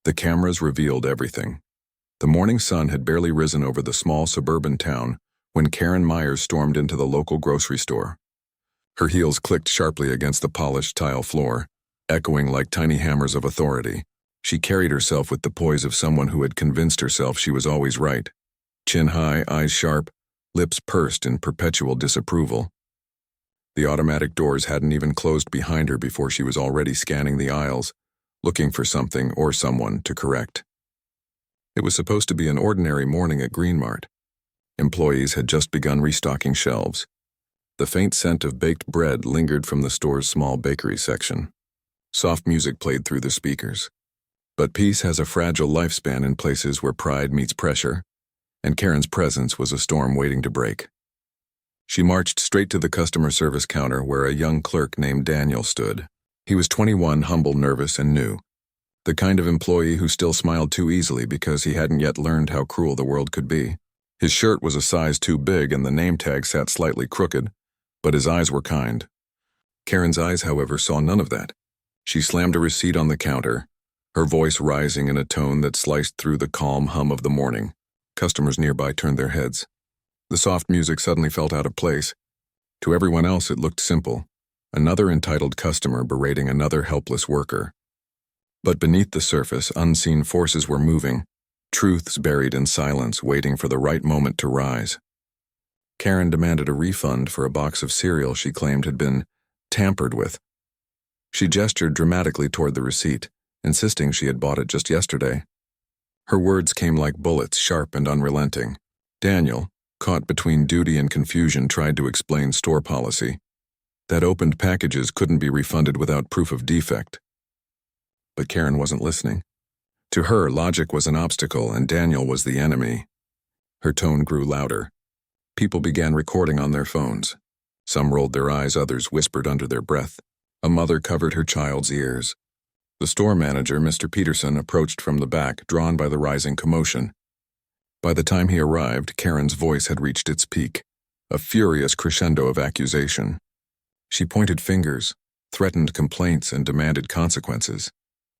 The cameras revealed everything. The morning sun had barely risen over the small suburban town when Karen Myers stormed into the local grocery store. Her heels clicked sharply against the polished tile floor, echoing like tiny hammers of authority. She carried herself with the poise of someone who had convinced herself she was always right. Chin high, eyes sharp, lips pursed in perpetual disapproval. The automatic doors hadn't even closed behind her before she was already scanning the aisles, looking for something or someone to correct. It was supposed to be an ordinary morning at Green Mart. Employees had just begun restocking shelves. The faint scent of baked bread lingered from the store's small bakery section. Soft music played through the speakers. But peace has a fragile lifespan in places where pride meets pressure, and Karen's presence was a storm waiting to break. She marched straight to the customer service counter where a young clerk named Daniel stood. He was 21, humble, nervous, and new. The kind of employee who still smiled too easily because he hadn't yet learned how cruel the world could be. His shirt was a size too big and the name tag sat slightly crooked, but his eyes were kind. Karen's eyes, however, saw none of that. She slammed a receipt on the counter, her voice rising in a tone that sliced through the calm hum of the morning. Customers nearby turned their heads. The soft music suddenly felt out of place. To everyone else it looked simple. Another entitled customer berating another helpless worker. But beneath the surface, unseen forces were moving, truths buried in silence, waiting for the right moment to rise. Karen demanded a refund for a box of cereal she claimed had been tampered with. She gestured dramatically toward the receipt, insisting she had bought it just yesterday. Her words came like bullets, sharp and unrelenting. Daniel, caught between duty and confusion, tried to explain store policy. That opened packages couldn't be refunded without proof of defect. But Karen wasn't listening. To her, logic was an obstacle and Daniel was the enemy. Her tone grew louder. People began recording on their phones. Some rolled their eyes, others whispered under their breath. A mother covered her child's ears. The store manager, Mr. Peterson, approached from the back, drawn by the rising commotion. By the time he arrived, Karen's voice had reached its peak, a furious crescendo of accusation. She pointed fingers, threatened complaints, and demanded consequences.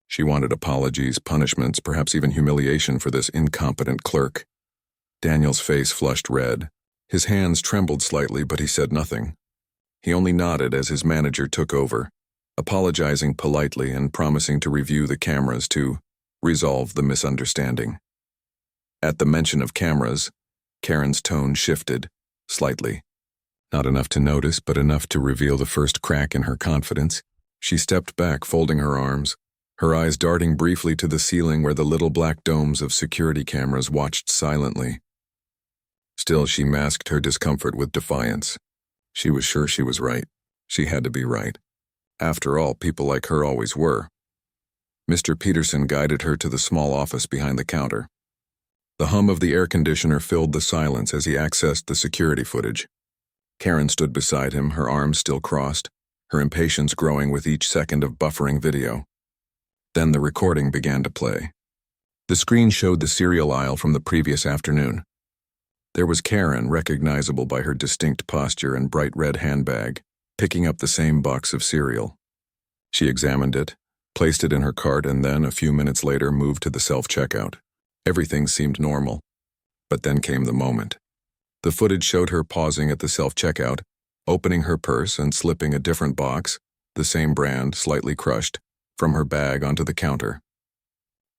She wanted apologies, punishments, perhaps even humiliation for this incompetent clerk. Daniel's face flushed red. His hands trembled slightly, but he said nothing. He only nodded as his manager took over, apologizing politely and promising to review the cameras to resolve the misunderstanding. At the mention of cameras, Karen's tone shifted, slightly. Not enough to notice, but enough to reveal the first crack in her confidence. She stepped back, folding her arms, her eyes darting briefly to the ceiling where the little black domes of security cameras watched silently. Still, she masked her discomfort with defiance. She was sure she was right. She had to be right. After all, people like her always were. Mr. Peterson guided her to the small office behind the counter. The hum of the air conditioner filled the silence as he accessed the security footage. Karen stood beside him, her arms still crossed, her impatience growing with each second of buffering video. Then the recording began to play. The screen showed the cereal aisle from the previous afternoon. There was Karen, recognizable by her distinct posture and bright red handbag, picking up the same box of cereal. She examined it, placed it in her cart, and then, a few minutes later, moved to the self-checkout. Everything seemed normal. But then came the moment. The footage showed her pausing at the self-checkout, opening her purse and slipping a different box, the same brand, slightly crushed, from her bag onto the counter.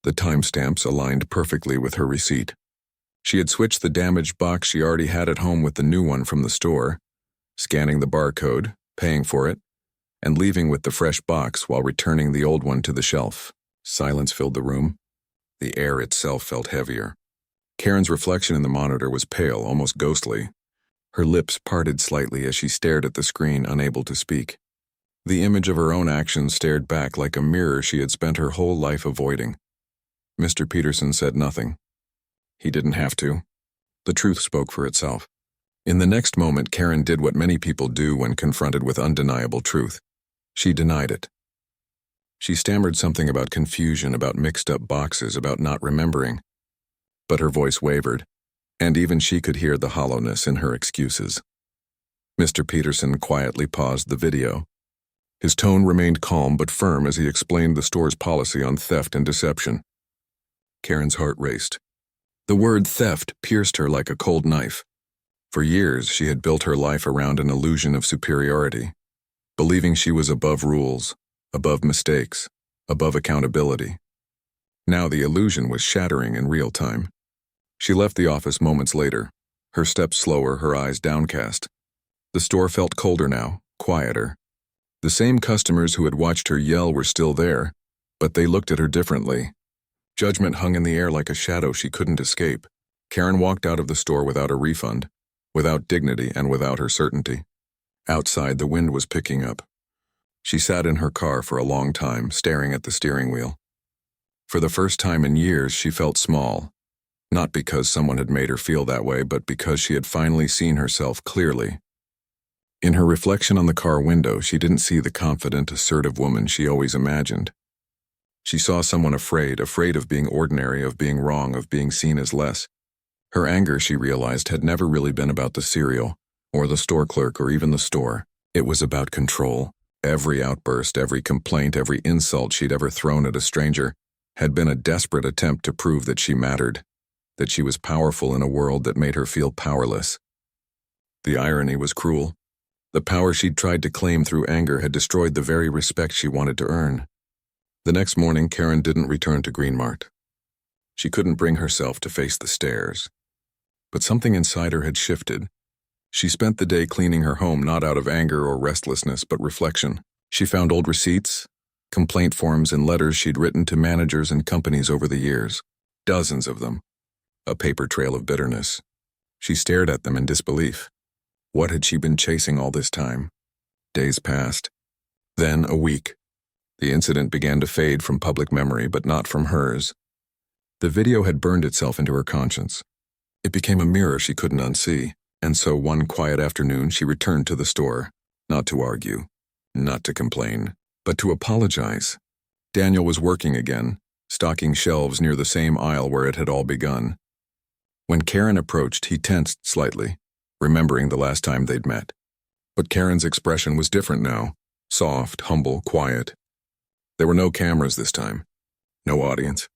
The timestamps aligned perfectly with her receipt. She had switched the damaged box she already had at home with the new one from the store, scanning the barcode, paying for it, and leaving with the fresh box while returning the old one to the shelf. Silence filled the room. The air itself felt heavier. Karen's reflection in the monitor was pale, almost ghostly. Her lips parted slightly as she stared at the screen, unable to speak. The image of her own actions stared back like a mirror she had spent her whole life avoiding. Mr. Peterson said nothing. He didn't have to. The truth spoke for itself. In the next moment, Karen did what many people do when confronted with undeniable truth. She denied it. She stammered something about confusion, about mixed-up boxes, about not remembering. But her voice wavered, and even she could hear the hollowness in her excuses. Mr. Peterson quietly paused the video. His tone remained calm but firm as he explained the store's policy on theft and deception. Karen's heart raced. The word theft pierced her like a cold knife. For years, she had built her life around an illusion of superiority, believing she was above rules, above mistakes, above accountability. Now the illusion was shattering in real time. She left the office moments later, her steps slower, her eyes downcast. The store felt colder now, quieter. The same customers who had watched her yell were still there, but they looked at her differently. Judgment hung in the air like a shadow she couldn't escape. Karen walked out of the store without a refund, without dignity and without her certainty. Outside, the wind was picking up. She sat in her car for a long time, staring at the steering wheel. For the first time in years, she felt small. Not because someone had made her feel that way, but because she had finally seen herself clearly. In her reflection on the car window, she didn't see the confident, assertive woman she always imagined. She saw someone afraid of being ordinary, of being wrong, of being seen as less. Her anger, she realized, had never really been about the cereal, or the store clerk, or even the store. It was about control. Every outburst, every complaint, every insult she'd ever thrown at a stranger had been a desperate attempt to prove that she mattered, that she was powerful in a world that made her feel powerless. The irony was cruel. The power she'd tried to claim through anger had destroyed the very respect she wanted to earn. The next morning, Karen didn't return to Green Mart. She couldn't bring herself to face the stairs. But something inside her had shifted. She spent the day cleaning her home not out of anger or restlessness, but reflection. She found old receipts, complaint forms, and letters she'd written to managers and companies over the years. Dozens of them. A paper trail of bitterness. She stared at them in disbelief. What had she been chasing all this time? Days passed. Then a week. The incident began to fade from public memory, but not from hers. The video had burned itself into her conscience. It became a mirror she couldn't unsee, and so one quiet afternoon she returned to the store, not to argue, not to complain, but to apologize. Daniel was working again, stocking shelves near the same aisle where it had all begun. When Karen approached, he tensed slightly, remembering the last time they'd met. But Karen's expression was different now, soft, humble, quiet. There were no cameras this time, no audience,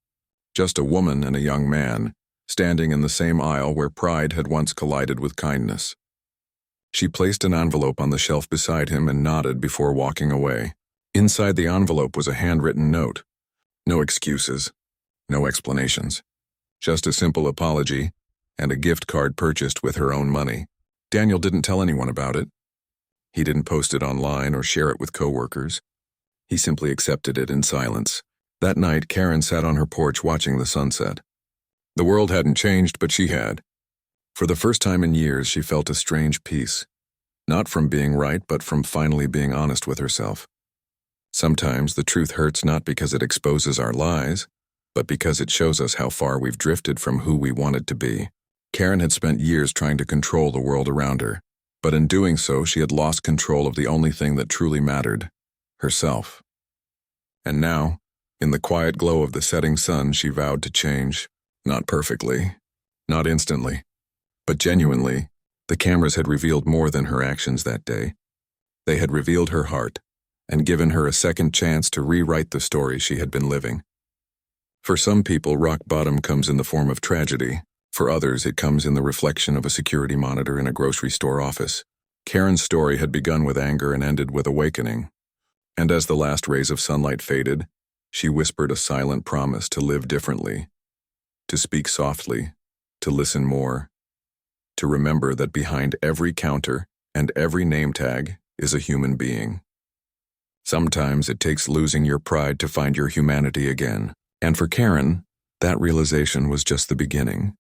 just a woman and a young man, standing in the same aisle where pride had once collided with kindness. She placed an envelope on the shelf beside him and nodded before walking away. Inside the envelope was a handwritten note. No excuses, no explanations. Just a simple apology and a gift card purchased with her own money. Daniel didn't tell anyone about it. He didn't post it online or share it with coworkers. He simply accepted it in silence. That night, Karen sat on her porch watching the sunset. The world hadn't changed, but she had. For the first time in years, she felt a strange peace. Not from being right, but from finally being honest with herself. Sometimes the truth hurts not because it exposes our lies, but because it shows us how far we've drifted from who we wanted to be. Karen had spent years trying to control the world around her, but in doing so, she had lost control of the only thing that truly mattered, herself. And now, in the quiet glow of the setting sun, she vowed to change. Not perfectly, not instantly, but genuinely. The cameras had revealed more than her actions that day. They had revealed her heart and given her a second chance to rewrite the story she had been living. For some people, rock bottom comes in the form of tragedy. For others, it comes in the reflection of a security monitor in a grocery store office. Karen's story had begun with anger and ended with awakening. And as the last rays of sunlight faded, she whispered a silent promise to live differently, to speak softly, to listen more, to remember that behind every counter and every name tag is a human being. Sometimes it takes losing your pride to find your humanity again. And for Karen, that realization was just the beginning.